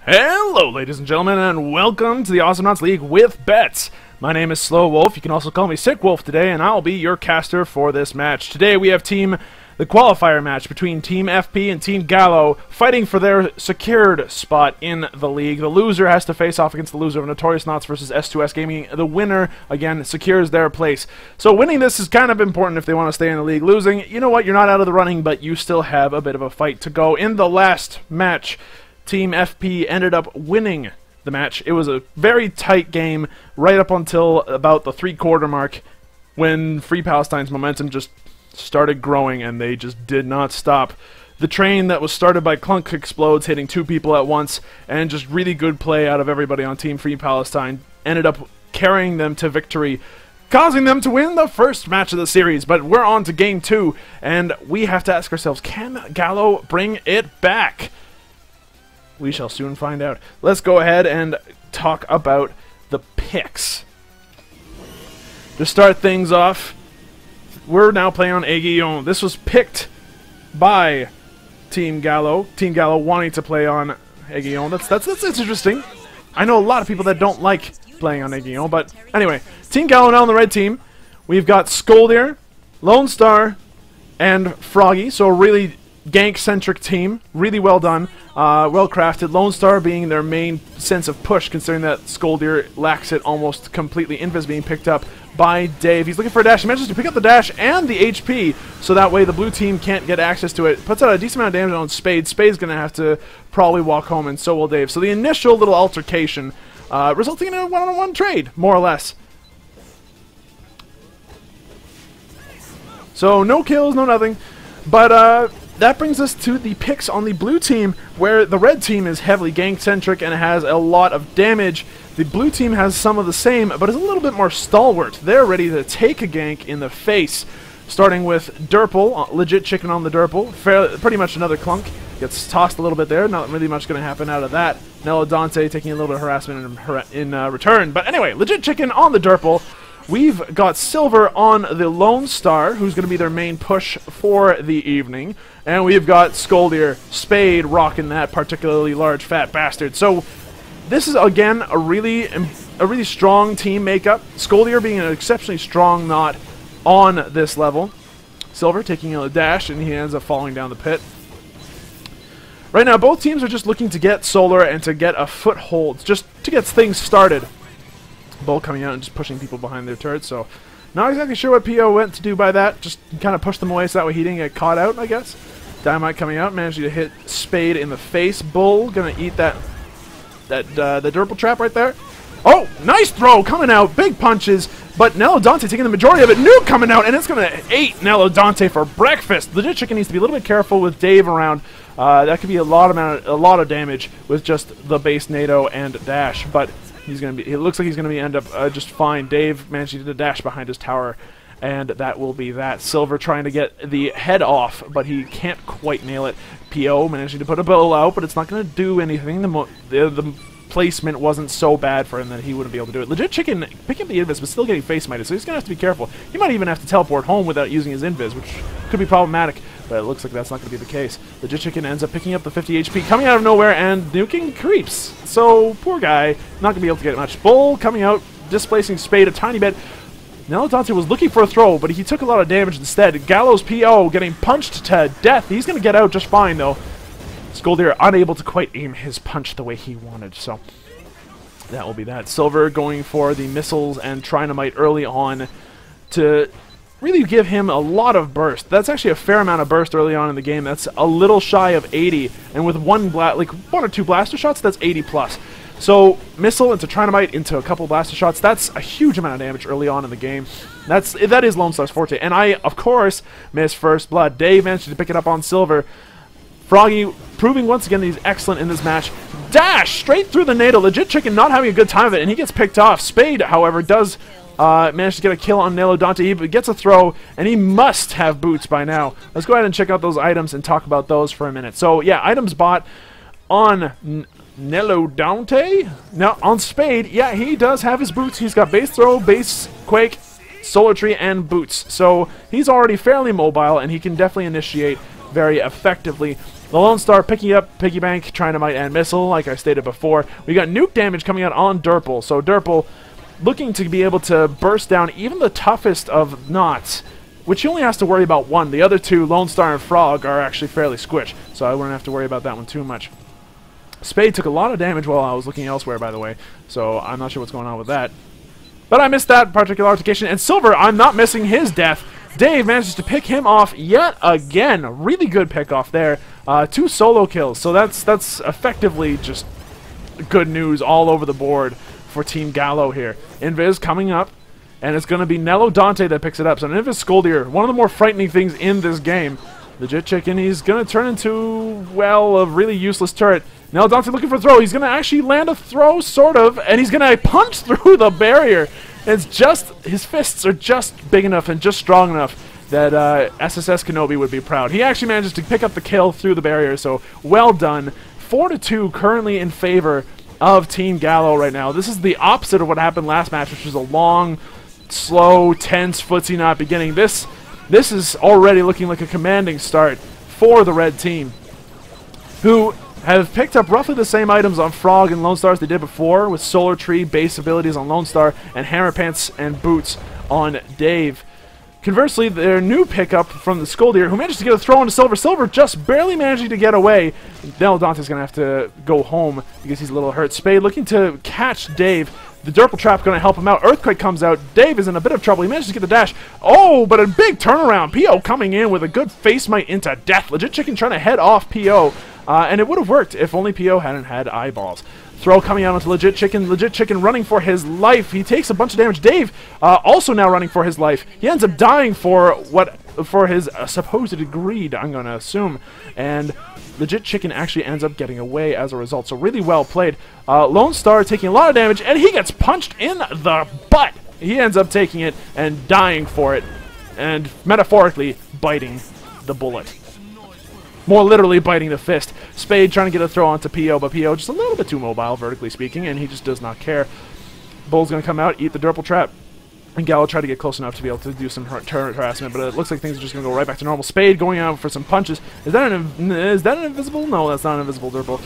Hello, ladies and gentlemen, and welcome to the Awesomenauts League with Bets. My name is SlowWolf. You can also call me SickWolf today, and I'll be your caster for this match. Today we have the qualifier match between Team FP and Team GALO fighting for their secured spot in the league. The loser has to face off against the loser of Notorious Knots versus S2S Gaming. The winner, again, secures their place. So winning this is kind of important if they want to stay in the league. Losing, you know what, you're not out of the running, but you still have a bit of a fight to go. In the last match, Team FP ended up winning the match. It was a very tight game right up until about the three-quarter mark when Free Palestine's momentum just started growing and they just did not stop. The train that was started by Clunk explodes, hitting two people at once, and just really good play out of everybody on Team Free Palestine ended up carrying them to victory, causing them to win the first match of the series. But we're on to game 2, and we have to ask ourselves, can GALO bring it back? We shall soon find out. Let's go ahead and talk about the picks. To start things off, we're now playing on Awesomenauts. This was picked by Team GALO. Team GALO wanting to play on Awesomenauts. That's interesting. I know a lot of people that don't like playing on Awesomenauts, but anyway, Team GALO now on the red team. We've got Skoldir, Lone Star, and Froggy. So a really gank-centric team. Really well done. Well crafted. Lone Star being their main sense of push, considering that Skoldir lacks it almost completely. Invis being picked up by Dave. He's looking for a dash. He manages to pick up the dash and the HP, so that way the blue team can't get access to it. Puts out a decent amount of damage on Spade. Spade's going to have to probably walk home, and so will Dave. So the initial little altercation resulting in a one-on-one trade, more or less. So no kills, no nothing. But that brings us to the picks on the blue team, where the red team is heavily gank-centric and has a lot of damage. The blue team has some of the same, but is a little bit more stalwart. They're ready to take a gank in the face, starting with Derple, legit chicken on the Derple. Pretty much another Clunk. Gets tossed a little bit there. Not really much going to happen out of that. Nello Dante taking a little bit of harassment in return. But anyway, legit chicken on the Derple. We've got Silver on the Lone Star, who's going to be their main push for the evening. And we've got Skoldir, Spade rocking that particularly large fat bastard. So this is, again, a really strong team makeup. Skoldir being an exceptionally strong knot on this level. Silver taking a dash, and he ends up falling down the pit. Right now, both teams are just looking to get Solar and to get a foothold, just to get things started. Bull coming out and just pushing people behind their turrets, so not exactly sure what PO went to do by that. Just kind of push them away so that way he didn't get caught out, I guess. Dynamite coming out, managing to hit Spade in the face. Bull gonna eat the Derple trap right there. Oh, nice throw coming out, big punches, but Nello Dante taking the majority of it. Nuke coming out, and it's gonna eat Nello Dante for breakfast. Legit Chicken needs to be a little bit careful with Dave around. That could be a lot of damage with just the base NATO and dash, but he's gonna be. It looks like he's gonna end up just fine. Dave managing to dash behind his tower, and that will be that. Silver trying to get the head off, but he can't quite nail it. PO managing to put a bow out, but it's not gonna do anything. The placement wasn't so bad for him that he wouldn't be able to do it. Legit Chicken picking up the invis, but still getting face mited, so he's gonna have to be careful. He might even have to teleport home without using his invis, which could be problematic. But it looks like that's not going to be the case. Legit Chicken ends up picking up the 50 HP, coming out of nowhere, and nuking creeps. So, poor guy, not going to be able to get much. Bull coming out, displacing Spade a tiny bit. Nello Dante was looking for a throw, but he took a lot of damage instead. GALO's PO getting punched to death. He's going to get out just fine, though. Skoldir unable to quite aim his punch the way he wanted, so that will be that. Silver going for the missiles and Trinamite early on to really give him a lot of burst. That's actually a fair amount of burst early on in the game. That's a little shy of 80, and with one or two blaster shots, that's 80 plus. So missile into Trinamite into a couple blaster shots, that's a huge amount of damage early on in the game. That is Lone Star's forte, and I of course miss first blood. Dave managed to pick it up on Silver. Froggy proving once again that he's excellent in this match. Dash straight through the NATO. Legit Chicken not having a good time of it, and he gets picked off. Spade, however, does managed to get a kill on Nello Dante. He gets a throw, and he must have boots by now. Let's go ahead and check out those items and talk about those for a minute. So, yeah, items bought on Nello Dante. Now, on Spade, yeah, he does have his boots. He's got base throw, base quake, solar tree, and boots. So, he's already fairly mobile, and he can definitely initiate very effectively. The Lone Star picking up Piggy Bank, Trinamite, and Missile, like I stated before. We got nuke damage coming out on Durple, so Durple looking to be able to burst down even the toughest of knots, which he only has to worry about one. The other two, Lone Star and Frog, are actually fairly squished, so I wouldn't have to worry about that one too much. Spade took a lot of damage while I was looking elsewhere, by the way, so I'm not sure what's going on with that. But I missed that particular altercation, and Silver, I'm not missing his death. Dave manages to pick him off yet again. Really good pick off there. 2 solo kills, so that's effectively just good news all over the board for Team GALO here. Invis coming up, and it's going to be Nello Dante that picks it up. So Invis Skoldir, one of the more frightening things in this game. Legit Chicken, he's going to turn into, well, a really useless turret. Nello Dante looking for a throw. He's going to actually land a throw, sort of, and he's going to punch through the barrier. It's just, his fists are just big enough and just strong enough that SSS Kenobi would be proud. He actually manages to pick up the kill through the barrier, so well done. 4-2 currently in favor of Team GALO right now. This is the opposite of what happened last match, which was a long, slow, tense footsie knot beginning. This is already looking like a commanding start for the red team, who have picked up roughly the same items on Frog and Lone Star as they did before, with Solar Tree base abilities on Lone Star and Hammer Pants and Boots on Dave. Conversely, their new pickup from the Skoldir, who managed to get a throw into Silver. Silver just barely managing to get away. Nello Dante's going to have to go home because he's a little hurt. Spade looking to catch Dave. The Durple Trap going to help him out. Earthquake comes out. Dave is in a bit of trouble. He manages to get the dash. Oh, but a big turnaround. P.O. coming in with a good face mite into death. Legit Chicken trying to head off P.O. And it would have worked if only P.O. hadn't had eyeballs. Throw coming out onto Legit Chicken. Legit Chicken running for his life. He takes a bunch of damage. Dave also now running for his life. He ends up dying for his supposed greed, I'm going to assume. And Legit Chicken actually ends up getting away as a result. So really well played. Lone Star taking a lot of damage, and he gets punched in the butt. He ends up taking it and dying for it, and metaphorically biting the bullet. More literally biting the fist. Spade trying to get a throw onto P.O., but P.O. just a little bit too mobile, vertically speaking, and he just does not care. Bull's going to come out, eat the Durple Trap, and GALO try to get close enough to be able to do some turret harassment, but it looks like things are just going to go right back to normal. Spade going out for some punches. Is that an invisible? No, that's not an invisible Durple.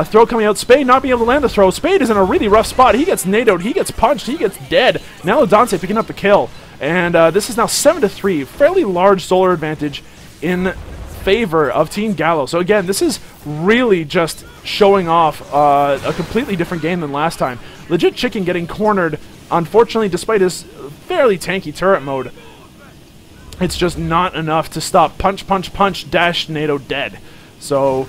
Throw coming out. Spade not being able to land the throw. Spade is in a really rough spot. He gets NATO'd. He gets punched. He gets dead. Now Dante picking up the kill. And this is now 7-3. Fairly large solar advantage in favor of Team GALO. So again, this is really just showing off a completely different game than last time. Legit Chicken getting cornered, unfortunately, despite his fairly tanky turret mode. It's just not enough to stop punch, punch, punch, dash, NATO dead. So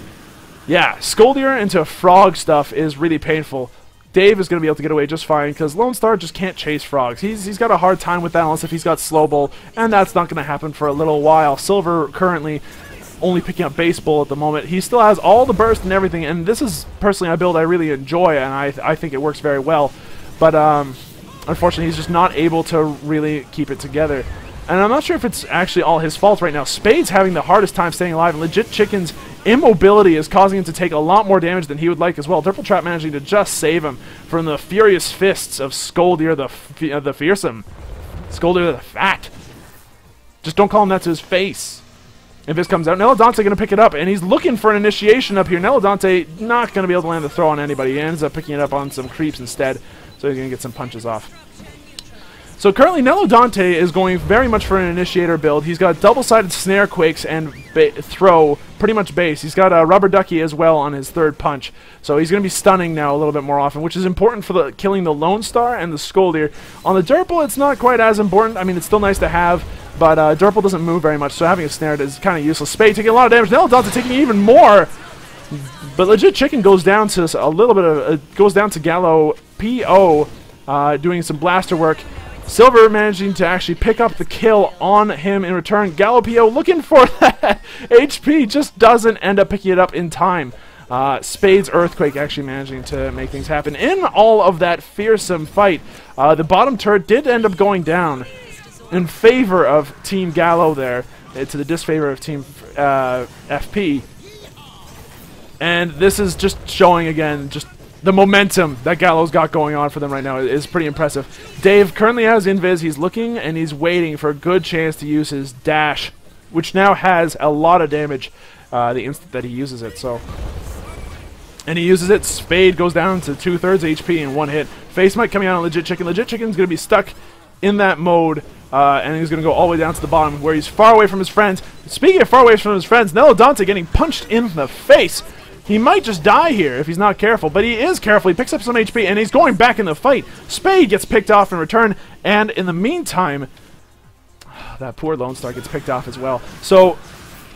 yeah, Skoldir into Frog stuff is really painful. Dave is going to be able to get away just fine because Lone Star just can't chase Frogs. He's got a hard time with that unless if he's got Slow Bull, and that's not going to happen for a little while. Silver currently only picking up Baseball at the moment. He still has all the burst and everything, and this is personally a build I really enjoy, and I think it works very well. But unfortunately, he's just not able to really keep it together. And I'm not sure if it's actually all his fault right now. Spade's having the hardest time staying alive, and Legit Chicken's immobility is causing him to take a lot more damage than he would like as well. Durple Trap managing to just save him from the furious fists of Skoldir the Fearsome. Skoldir the Fat. Just don't call him that to his face. If this comes out, Nello Dante going to pick it up, and he's looking for an initiation up here. Nello Dante not going to be able to land the throw on anybody. He ends up picking it up on some creeps instead, so he's going to get some punches off. So currently, Nello Dante is going very much for an initiator build. He's got double-sided snare quakes and throw, pretty much base. He's got a rubber ducky as well on his third punch. So he's going to be stunning now a little bit more often, which is important for killing the Lone Star and the Skoldir. On the Durple, it's not quite as important. I mean, it's still nice to have, but Durple doesn't move very much, so having a snare is kind of useless. Spade taking a lot of damage. Nello Dante taking even more. But Legit Chicken goes down to a little bit of goes down to GALO P.O. Doing some blaster work. Silver managing to actually pick up the kill on him in return. GALO P.O. looking for that HP, just doesn't end up picking it up in time. Spade's Earthquake actually managing to make things happen. In all of that fearsome fight, the bottom turret did end up going down in favor of Team GALO there, to the disfavor of Team FP. And this is just showing again, just the momentum that GALO's got going on for them right now is pretty impressive. Dave currently has Invis. He's looking and he's waiting for a good chance to use his dash, which now has a lot of damage. the instant that he uses it. So, and he uses it. Spade goes down to 2/3 HP in one hit. Face might coming out on Legit Chicken. Legit Chicken's going to be stuck in that mode, and he's going to go all the way down to the bottom where he's far away from his friends. Speaking of far away from his friends, Nelodante getting punched in the face. He might just die here if he's not careful, but he is careful. He picks up some HP, and he's going back in the fight. Spade gets picked off in return, and in the meantime, that poor Lone Star gets picked off as well. So,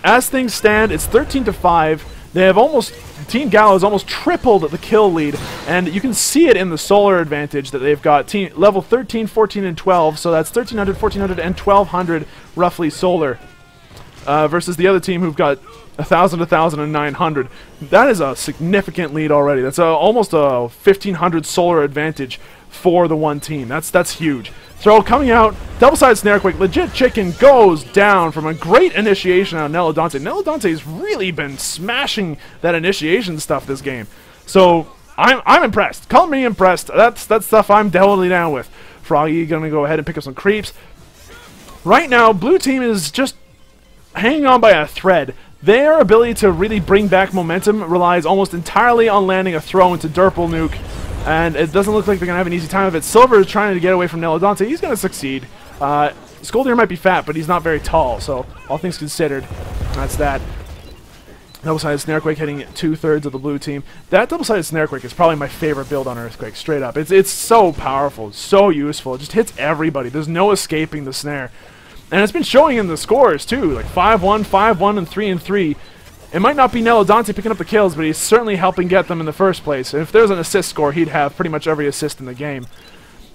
as things stand, it's 13-5. They have almost... Team GALO has almost tripled the kill lead, and you can see it in the solar advantage that they've got. Team level 13, 14, and 12, so that's 1,300, 1,400, and 1,200 roughly solar, versus the other team who've got 1,000, 1,000, and 900. That is a significant lead already. That's almost a 1,500 solar advantage for the one team. That's huge. Throw coming out, double-sided snare quick. Legit Chicken goes down from a great initiation on Nelodante. Nelodante's really been smashing that initiation stuff this game. So I'm impressed. Call me impressed. That's stuff I'm definitely down with. Froggy gonna go ahead and pick up some creeps. Right now, blue team is just hanging on by a thread. Their ability to really bring back momentum relies almost entirely on landing a throw into Derpal Nuke, and it doesn't look like they're going to have an easy time of it. Silver is trying to get away from Nelodante. He's going to succeed. Skoldir might be fat, but he's not very tall, so all things considered, that's that. Double-sided Snare Quake hitting 2/3 of the blue team. That double-sided Snare Quake is probably my favorite build on Earthquake, straight up. It's so powerful, so useful. It just hits everybody. There's no escaping the snare. And it's been showing in the scores, too, like 5-1, 5-1, and 3-3. It might not be Nelodante picking up the kills, but he's certainly helping get them in the first place. And if there's an assist score, he'd have pretty much every assist in the game.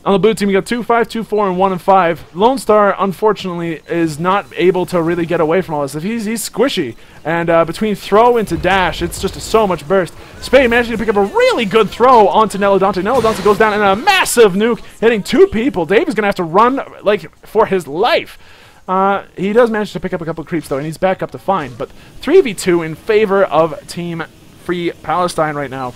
On the blue team, we got 2-5, 2-4, and 1-5. Lone Star, unfortunately, is not able to really get away from all this. He's squishy. And between throw into dash, it's just so much burst. Spade managing to pick up a really good throw onto Nelodante. Nelodante goes down in a massive nuke, hitting 2 people. Dave is going to have to run, like, for his life. He does manage to pick up a couple of creeps, though, and he's back up to fine. But 3v2 in favor of Team Free Palestine right now.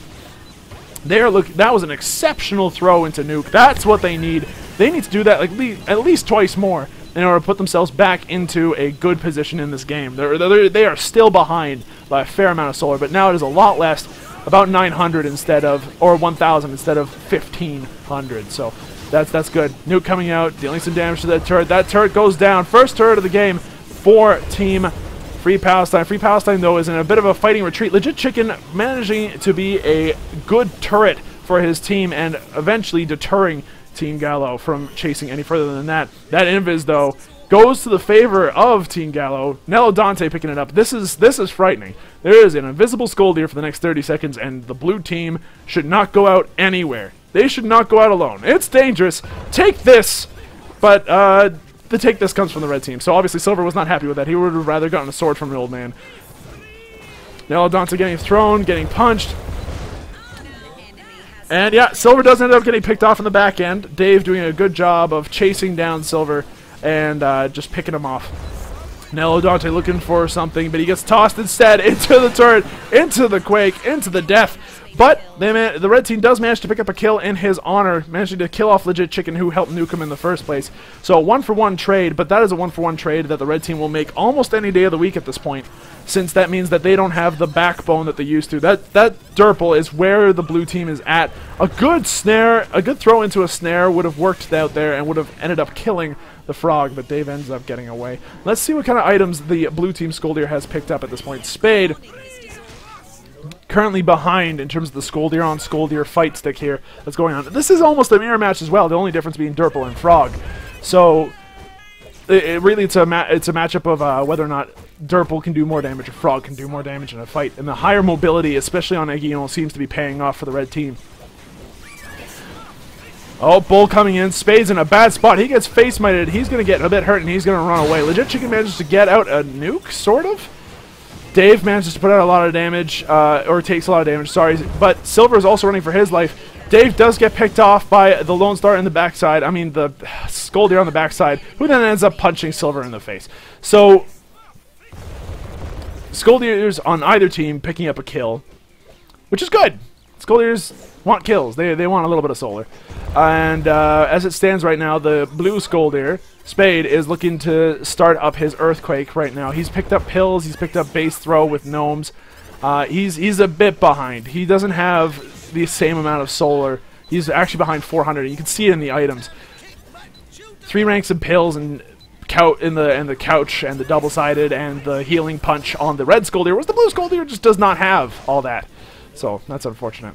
That was an exceptional throw into nuke. That's what they need. They need to do that at least twice more in order to put themselves back into a good position in this game. They are still behind by a fair amount of solar, but now it is a lot less, about 900 instead of, or 1,000 instead of 1,500. So that's good. Nuke coming out, dealing some damage to that turret. That turret goes down. First turret of the game for Team Free Palestine. Free Palestine, though, is in a bit of a fighting retreat. Legit Chicken managing to be a good turret for his team and eventually deterring Team GALO from chasing any further than that. That invis, though, goes to the favor of Team GALO. Nelodante picking it up. This is frightening. There is an invisible Skoldir for the next 30 seconds, and the blue team should not go out anywhere. They should not go out alone. It's dangerous. Take this, but the take this comes from the red team. So obviously Silver was not happy with that. He would have rather gotten a sword from the old man. Nelodante getting thrown, getting punched. And yeah, Silver does end up getting picked off in the back end. Dave doing a good job of chasing down Silver and just picking him off. Nelodante looking for something, but he gets tossed instead into the turret, into the Quake, into the death. But the red team does manage to pick up a kill in his honor, managing to kill off Legit Chicken, who helped nuke him in the first place. So a 1-for-1 trade, but that is a 1-for-1 trade that the red team will make almost any day of the week at this point, since that means that they don't have the backbone that they used to. That Derpal is where the blue team is at. A good snare, a good throw into a snare would have worked out there and would have ended up killing the frog, but Dave ends up getting away. Let's see what kind of items the blue team Skoldir has picked up at this point. Spade currently behind in terms of the Skoldir on Skoldir fight stick here that's going on. This is almost a mirror match as well, the only difference being Derpal and Frog. So really it's a matchup of whether or not Derpal can do more damage or Frog can do more damage in a fight. And the higher mobility, especially on Eggion, seems to be paying off for the red team. Oh, Bull coming in. Spade's in a bad spot. He gets face-mited. He's going to get a bit hurt, and he's going to run away. Legit Chicken manages to get out a nuke, sort of. Dave manages to put out a lot of damage, or takes a lot of damage, sorry. But Silver is also running for his life. Dave does get picked off by the Lone Star in the backside. I mean, the Skoldir on the backside, who then ends up punching Silver in the face. So, Skoldirs on either team picking up a kill, which is good. Skoldirs want kills. They want a little bit of solar. And as it stands right now, the blue Skoldir Spade is looking to start up his Earthquake right now. He's picked up pills. He's picked up base throw with gnomes. He's a bit behind. He doesn't have the same amount of solar. He's actually behind 400. You can see it in the items. 3 ranks of pills and the couch and the double-sided and the healing punch on the red Scoldier, whereas the blue Scoldier just does not have all that. So that's unfortunate.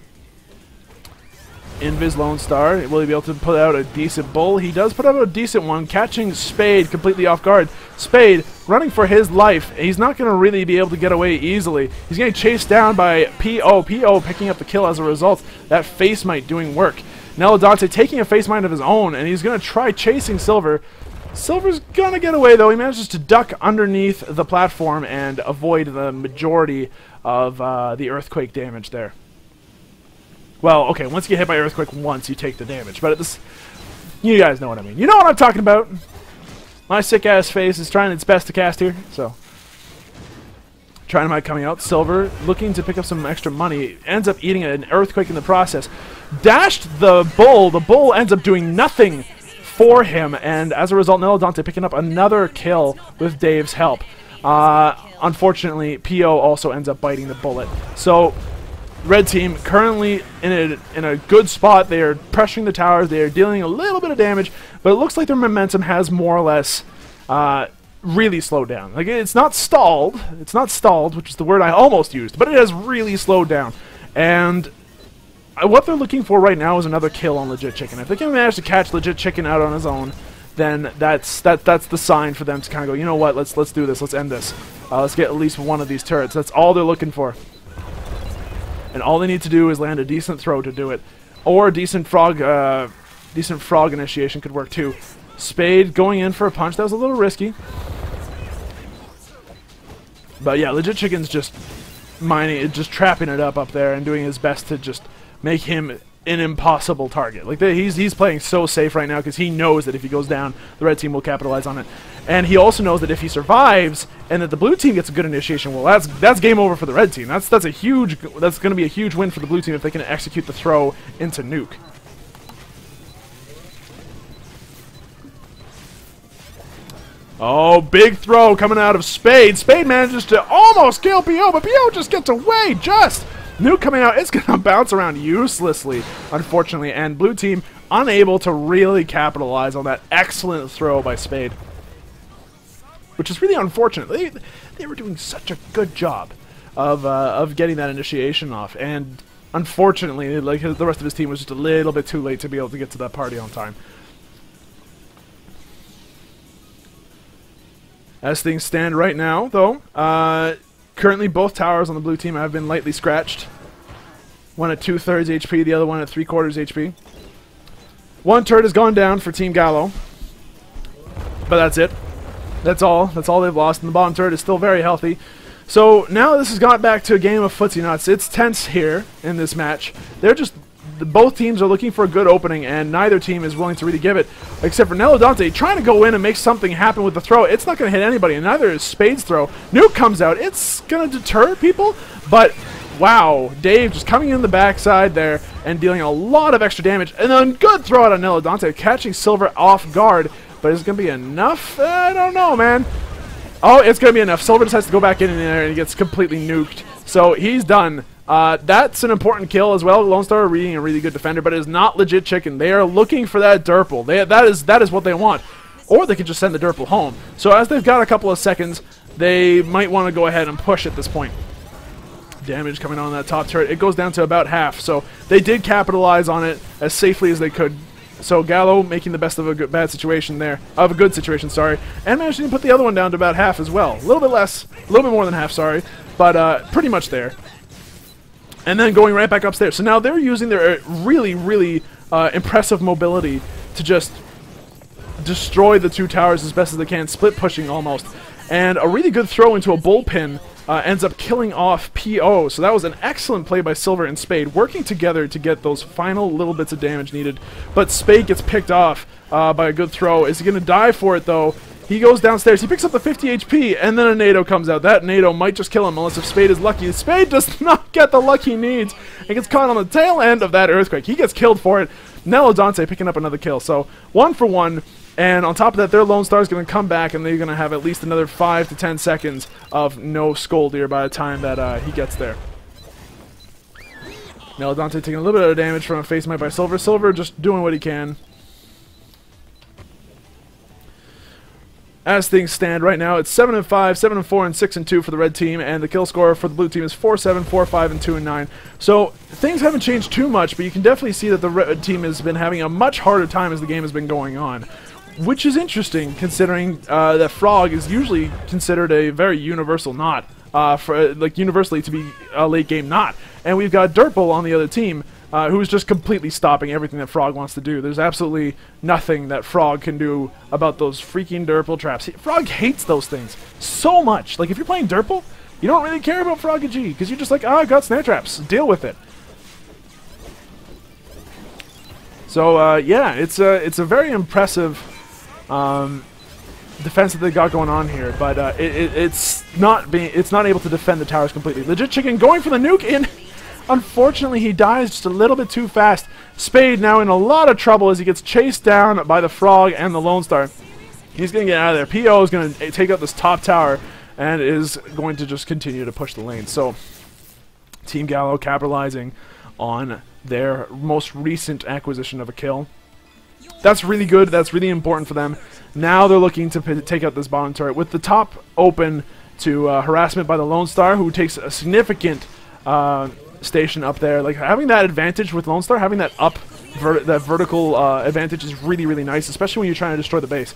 Invis Lone Star, will he be able to put out a decent bull? He does put out a decent one, catching Spade completely off guard. Spade running for his life. He's not going to really be able to get away easily. He's getting chased down by PO. PO picking up the kill as a result. That face mite doing work. Nelodante taking a face mite of his own, and he's going to try chasing Silver. Silver's going to get away, though. He manages to duck underneath the platform and avoid the majority of the Earthquake damage there. Well, okay, once you get hit by Earthquake once, you take the damage. But you guys know what I mean. You know what I'm talking about. My sick-ass face is trying its best to cast here, so. Trinomite coming out. Silver looking to pick up some extra money. Ends up eating an Earthquake in the process. Dashed the bull. The bull ends up doing nothing for him. And as a result, Nelodante picking up another kill with Dave's help. Unfortunately, PO also ends up biting the bullet. So Red team currently in a good spot. They are pressuring the towers. They are dealing a little bit of damage, but it looks like their momentum has more or less really slowed down. Like, it's not stalled. It's not stalled, which is the word I almost used, but it has really slowed down. And what they're looking for right now is another kill on Legit Chicken. If they can manage to catch Legit Chicken out on his own, then that's the sign for them to kind of go, you know what, let's do this. Let's end this. Let's get at least one of these turrets. That's all they're looking for. And all they need to do is land a decent throw to do it. Or a decent frog initiation could work too. Spade going in for a punch. That was a little risky. But yeah, Legit Chicken's just just trapping it up there and doing his best to just make him an impossible target. Like, he's playing so safe right now because he knows that if he goes down, the red team will capitalize on it. And he also knows that if he survives and that the blue team gets a good initiation, well, that's game over for the red team. That's going to be a huge win for the blue team if they can execute the throw into nuke. Oh, big throw coming out of Spade. Spade manages to almost kill PO, but PO just gets away just. Nuke coming out, it's going to bounce around uselessly, unfortunately, and blue team unable to really capitalize on that excellent throw by Spade. Which is really unfortunate. They were doing such a good job of getting that initiation off, and unfortunately, like, the rest of his team was just a little bit too late to be able to get to that party on time. As things stand right now, though, currently both towers on the blue team have been lightly scratched. One at 2/3 HP, the other one at 3/4 HP. One turret has gone down for Team GALO, but that's it. That's all they've lost, and the bottom turret is still very healthy. So now this has got back to a game of footsie nuts. It's tense here in this match. Both teams are looking for a good opening, and neither team is willing to really give it, except for Nelodante trying to go in and make something happen with the throw. It's not going to hit anybody, and neither is Spade's throw. Nuke comes out. It's going to deter people, but wow, Dave just coming in the backside there and dealing a lot of extra damage, and then good throw out on Nelodante, catching Silver off guard, but is it going to be enough? I don't know, man. Oh, it's going to be enough. Silver just has to go back in there, and he gets completely nuked, so he's done. That's an important kill as well. Lone Star being a really good defender, but it is not Legit Chicken. They are looking for that Derple. That is what they want. Or they could just send the Derple home. So as they've got a couple of seconds, they might want to go ahead and push at this point. Damage coming on that top turret. It goes down to about half. So they did capitalize on it as safely as they could. So GALO making the best of a good situation, sorry, and managing to put the other one down to about half as well. A little bit less, a little bit more than half, sorry, but pretty much there. And then going right back upstairs. So now they're using their really, really impressive mobility to just destroy the two towers as best as they can, split pushing almost. And a really good throw into a bullpen ends up killing off PO. So that was an excellent play by Silver and Spade, working together to get those final little bits of damage needed. But Spade gets picked off by a good throw. Is he going to die for it, though? He goes downstairs, he picks up the 50 HP, and then a NATO comes out. That NATO might just kill him, unless if Spade is lucky. Spade does not get the luck he needs, and gets caught on the tail end of that Earthquake. He gets killed for it. Nelodante picking up another kill. So, 1 for 1. And on top of that, their Lone Star is going to come back, and they're going to have at least another 5 to 10 seconds of no Skoldir by the time that he gets there. Nelodante taking a little bit of damage from a face might by Silver. Silver just doing what he can. As things stand right now, it's 7-5, 7-4, and 6-2 for the red team, and the kill score for the blue team is 4-7, 4-5, and 2-9. So things haven't changed too much, but you can definitely see that the red team has been having a much harder time as the game has been going on, which is interesting considering that Frog is usually considered a very universal not, universally to be a late game not, and we've got Dirtbull on the other team. Who's just completely stopping everything that Frog wants to do. There's absolutely nothing that Frog can do about those freaking Dirtbull traps. Frog hates those things so much. Like, if you're playing Dirtbull, you don't really care about Frog and G, because you're just like, I got snare traps. Deal with it. So, yeah, it's a very impressive defense that they got going on here, but it's not able to defend the towers completely. Legit Chicken going for the nuke in. Unfortunately, he dies just a little bit too fast. Spade now in a lot of trouble as he gets chased down by the Frog and the Lone Star. He's going to get out of there. PO is going to take out this top tower and is going to just continue to push the lane. So, Team GALO capitalizing on their most recent acquisition of a kill. That's really good. That's really important for them. Now they're looking to take out this bottom turret with the top open to harassment by the Lone Star, who takes a significant station up there. Like, having that advantage with Lone Star, having that vertical advantage is really, really nice, especially when you're trying to destroy the base.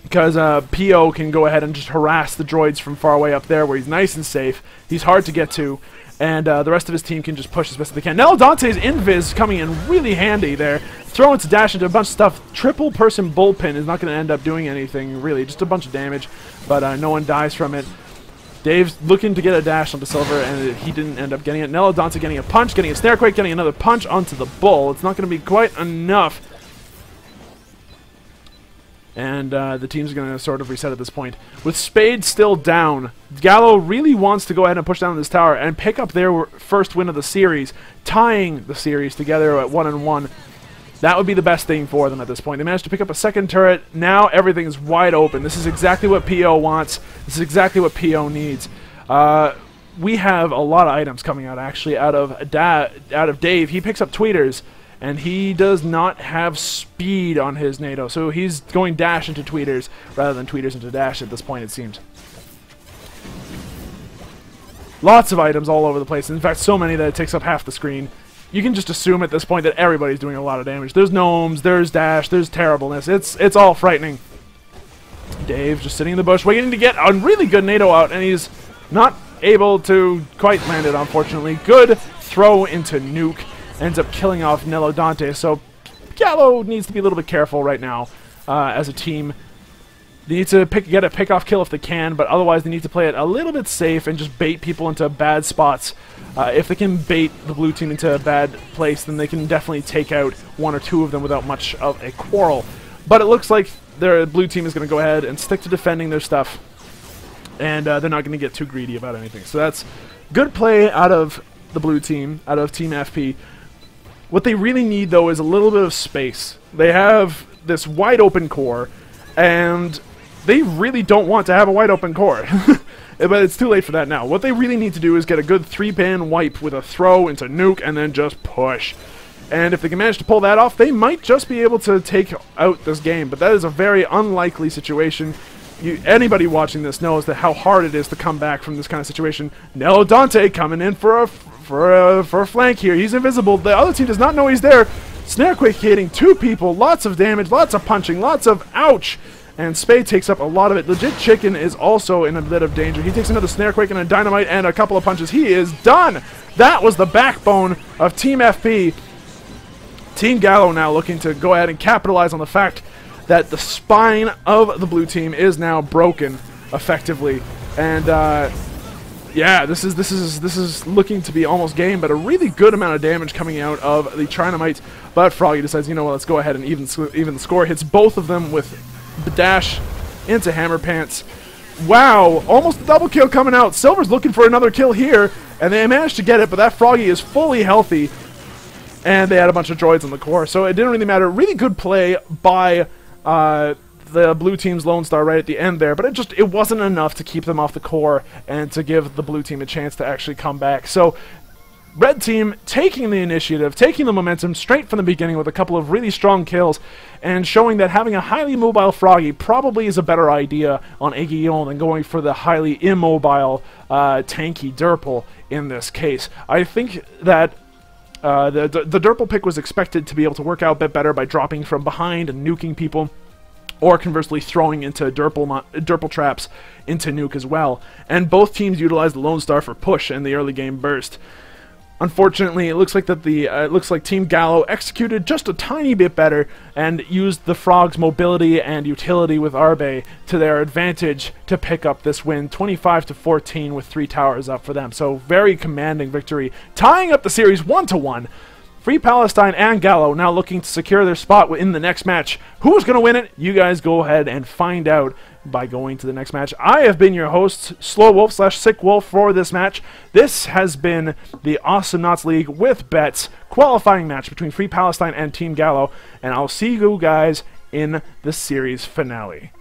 Because PO can go ahead and just harass the droids from far away up there where he's nice and safe. He's hard to get to, and the rest of his team can just push as best as they can. Nelodante's invis coming in really handy there. Throwing to dash into a bunch of stuff. Triple person bullpen is not going to end up doing anything, really. Just a bunch of damage, but no one dies from it. Dave's looking to get a dash onto Silver, and he didn't end up getting it. Nelodante getting a punch, getting a snare quake, getting another punch onto the bull. It's not going to be quite enough. And the team's going to sort of reset at this point. With Spade still down, GALO really wants to go ahead and push down this tower and pick up their first win of the series, tying the series together at 1-1. That would be the best thing for them at this point. They managed to pick up a second turret. Now everything is wide open. This is exactly what PO wants. This is exactly what PO needs. We have a lot of items coming out, actually, out of Dave. He picks up tweeters, and he does not have speed on his NATO, so he's going dash into tweeters rather than tweeters into dash at this point, it seems. Lots of items all over the place. In fact, so many that it takes up half the screen. You can just assume at this point that everybody's doing a lot of damage. There's gnomes, there's dash, there's terribleness. It's all frightening. Dave just sitting in the bush waiting to get a really good NATO out, and he's not able to quite land it, unfortunately. Good throw into nuke. Ends up killing off Nelodante. So GALO needs to be a little bit careful right now as a team. They need to get a pick-off kill if they can, but otherwise they need to play it a little bit safe and just bait people into bad spots. If they can bait the blue team into a bad place, then they can definitely take out one or two of them without much of a quarrel. But it looks like their blue team is going to go ahead and stick to defending their stuff, and they're not going to get too greedy about anything. So that's good play out of the blue team, out of Team FP. What they really need, though, is a little bit of space. They have this wide open core, and they really don't want to have a wide open core. But it's too late for that now. What they really need to do is get a good 3-pan wipe with a throw into nuke and then just push. And if they can manage to pull that off, they might just be able to take out this game. But that is a very unlikely situation. Anybody watching this knows that how hard it is to come back from this kind of situation. Nelodante coming in for a flank here. He's invisible. The other team does not know he's there. Snarequake hitting two people. Lots of damage. Lots of punching. Lots of ouch. And Spade takes up a lot of it. Legit Chicken is also in a bit of danger. He takes another Snarequake and a Dynamite and a couple of punches. He is done. That was the backbone of Team FP. Team GALO now looking to go ahead and capitalize on the fact that the spine of the blue team is now broken effectively. And yeah, this is looking to be almost game, but a really good amount of damage coming out of the Trinamites. But Froggy decides, you know what, let's go ahead and even the score. Hits both of them with the dash into Hammer Pants. Wow, almost a double kill coming out. Silver's looking for another kill here, and they managed to get it, but that Froggy is fully healthy, and they had a bunch of droids on the core, so it didn't really matter. Really good play by the blue team's Lone Star right at the end there, but it wasn't enough to keep them off the core and to give the blue team a chance to actually come back. So red team taking the initiative, taking the momentum straight from the beginning with a couple of really strong kills, and showing that having a highly mobile Froggy probably is a better idea on Aegion than going for the highly immobile tanky Durple in this case. I think that the Durple pick was expected to be able to work out a bit better by dropping from behind and nuking people, or conversely throwing into Durple traps into nuke as well. And both teams utilized the Lone Star for push in the early game burst. Unfortunately, it looks like Team GALO executed just a tiny bit better and used the Frog's mobility and utility with Arbe to their advantage to pick up this win, 25-14 with 3 towers up for them. So very commanding victory, tying up the series 1-1. Free Palestine and GALO now looking to secure their spot in the next match. Who's going to win it? You guys go ahead and find out by going to the next match. I have been your host, SlowWolf/SickWolf, for this match. This has been the Awesomenauts League with bets qualifying match between Free Palestine and Team GALO, and I'll see you guys in the series finale.